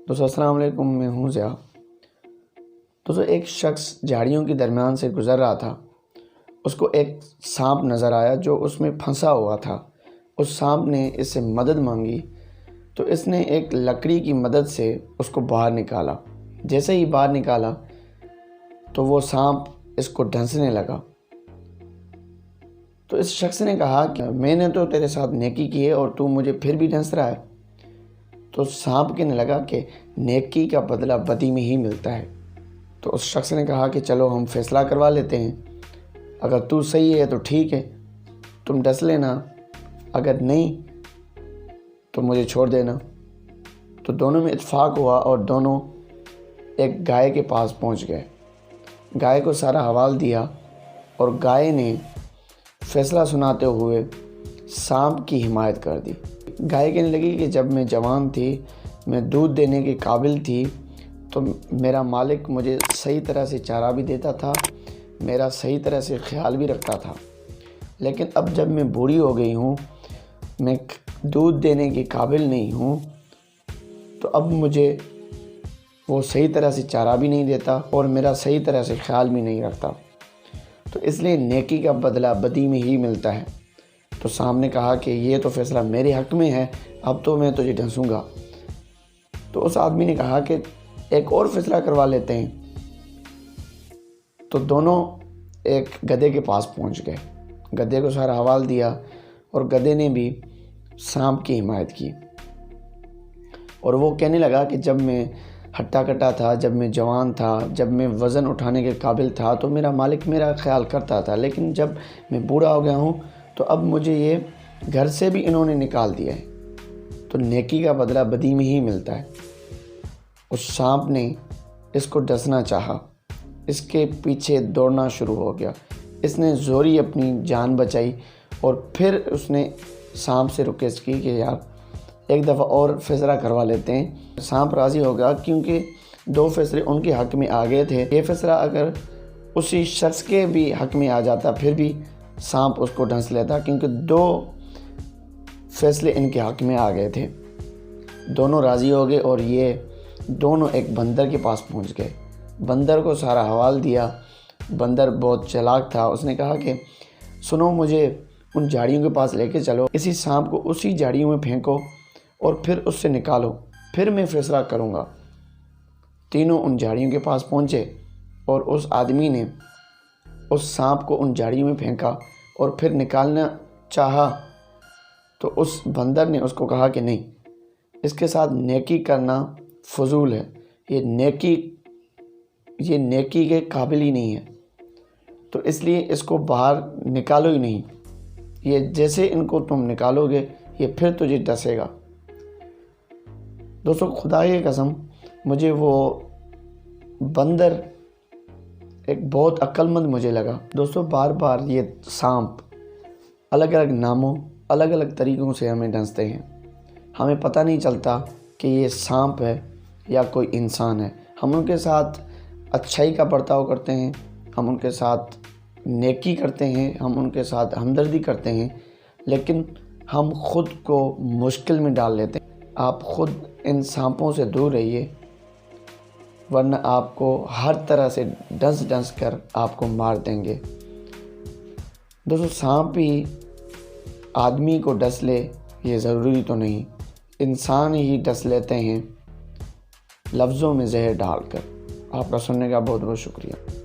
دوستو السلام علیکم، میں ہوں ضیاء۔ دوستو ایک شخص جھاڑیوں کے درمیان سے گزر رہا تھا۔ اس کو ایک سانپ نظر آیا جو اس میں پھنسا ہوا تھا۔ اس سانپ نے اس سے مدد مانگی تو اس نے ایک لکڑی کی مدد سے اس کو باہر نکالا۔ جیسے ہی باہر نکالا تو وہ سانپ اس کو ڈھنسنے لگا۔ تو اس شخص نے کہا کہ میں نے تو تیرے ساتھ نیکی کی ہے اور تو مجھے پھر بھی ڈھنس رہا ہے۔ تو سانپ کہنے لگا کہ نیکی کا بدلہ بدی میں ہی ملتا ہے۔ تو اس شخص نے کہا کہ چلو ہم فیصلہ کروا لیتے ہیں، اگر تو صحیح ہے تو ٹھیک ہے، تم ڈس لینا، اگر نہیں تو مجھے چھوڑ دینا۔ تو دونوں میں اتفاق ہوا اور دونوں ایک گائے کے پاس پہنچ گئے۔ گائے کو سارا حوال دیا اور گائے نے فیصلہ سناتے ہوئے سانپ کی حمایت کر دی۔ گائے کہنے لگی کہ جب میں جوان تھی، میں دودھ دینے کے قابل تھی، تو میرا مالک مجھے صحیح طرح سے چارہ بھی دیتا تھا، میرا صحیح طرح سے خیال بھی رکھتا تھا۔ لیکن اب جب میں بوڑھی ہو گئی ہوں، میں دودھ دینے کے قابل نہیں ہوں، تو اب مجھے وہ صحیح طرح سے چارہ بھی نہیں دیتا اور میرا صحیح طرح سے خیال بھی نہیں رکھتا۔ تو اس لیے نیکی کا بدلہ بدی میں ہی ملتا ہے۔ تو سانپ نے کہا کہ یہ تو فیصلہ میرے حق میں ہے، اب تو میں تجھے ڈھنسوں گا۔ تو اس آدمی نے کہا کہ ایک اور فیصلہ کروا لیتے ہیں۔ تو دونوں ایک گدھے کے پاس پہنچ گئے۔ گدھے کو سارا حوال دیا اور گدھے نے بھی سانپ کی حمایت کی، اور وہ کہنے لگا کہ جب میں ہٹا کٹا تھا، جب میں جوان تھا، جب میں وزن اٹھانے کے قابل تھا تو میرا مالک میرا خیال کرتا تھا، لیکن جب میں بوڑھا ہو گیا ہوں تو اب مجھے یہ گھر سے بھی انہوں نے نکال دیا ہے۔ تو نیکی کا بدلہ بدی میں ہی ملتا ہے۔ اس سانپ نے اس کو ڈسنا چاہا، اس کے پیچھے دوڑنا شروع ہو گیا۔ اس نے زوری اپنی جان بچائی اور پھر اس نے سانپ سے ریکویسٹ کی کہ یار ایک دفعہ اور فیصلہ کروا لیتے ہیں۔ سانپ راضی ہوگا کیونکہ دو فیصلے ان کے حق میں آ گئے تھے۔ یہ فیصلہ اگر اسی شخص کے بھی حق میں آ جاتا پھر بھی سانپ اس کو ڈھنس لیتا، کیونکہ دو فیصلے ان کے حق میں آ گئے تھے۔ دونوں راضی ہو گئے اور یہ دونوں ایک بندر کے پاس پہنچ گئے۔ بندر کو سارا حوال دیا۔ بندر بہت چالاک تھا۔ اس نے کہا کہ سنو، مجھے ان جھاڑیوں کے پاس لے کے چلو، اسی سانپ کو اسی جھاڑیوں میں پھینکو اور پھر اس سے نکالو، پھر میں فیصلہ کروں گا۔ تینوں ان جھاڑیوں کے پاس پہنچے اور اس آدمی نے اس سانپ کو ان جھاڑیوں میں پھینکا اور پھر نکالنا چاہا تو اس بندر نے اس کو کہا کہ نہیں، اس کے ساتھ نیکی کرنا فضول ہے، یہ نیکی کے قابل ہی نہیں ہے، تو اس لیے اس کو باہر نکالو ہی نہیں۔ یہ جیسے ان کو تم نکالو گے یہ پھر تجھے ڈسے گا۔ دوستو خدا کی قسم، مجھے وہ بندر ایک بہت عقل مند مجھے لگا۔ دوستو بار بار یہ سانپ الگ الگ ناموں، الگ الگ طریقوں سے ہمیں ڈھنستے ہیں۔ ہمیں پتہ نہیں چلتا کہ یہ سانپ ہے یا کوئی انسان ہے۔ ہم ان کے ساتھ اچھائی کا برتاؤ کرتے ہیں، ہم ان کے ساتھ نیکی کرتے ہیں، ہم ان کے ساتھ ہمدردی کرتے ہیں، لیکن ہم خود کو مشکل میں ڈال لیتے ہیں۔ آپ خود ان سانپوں سے دور رہیے، ورنہ آپ کو ہر طرح سے ڈس کر آپ کو مار دیں گے۔ دوستو سانپ ہی آدمی کو ڈس لے یہ ضروری تو نہیں، انسان ہی ڈس لیتے ہیں لفظوں میں زہر ڈال کر۔ آپ کا سننے کا بہت بہت شکریہ۔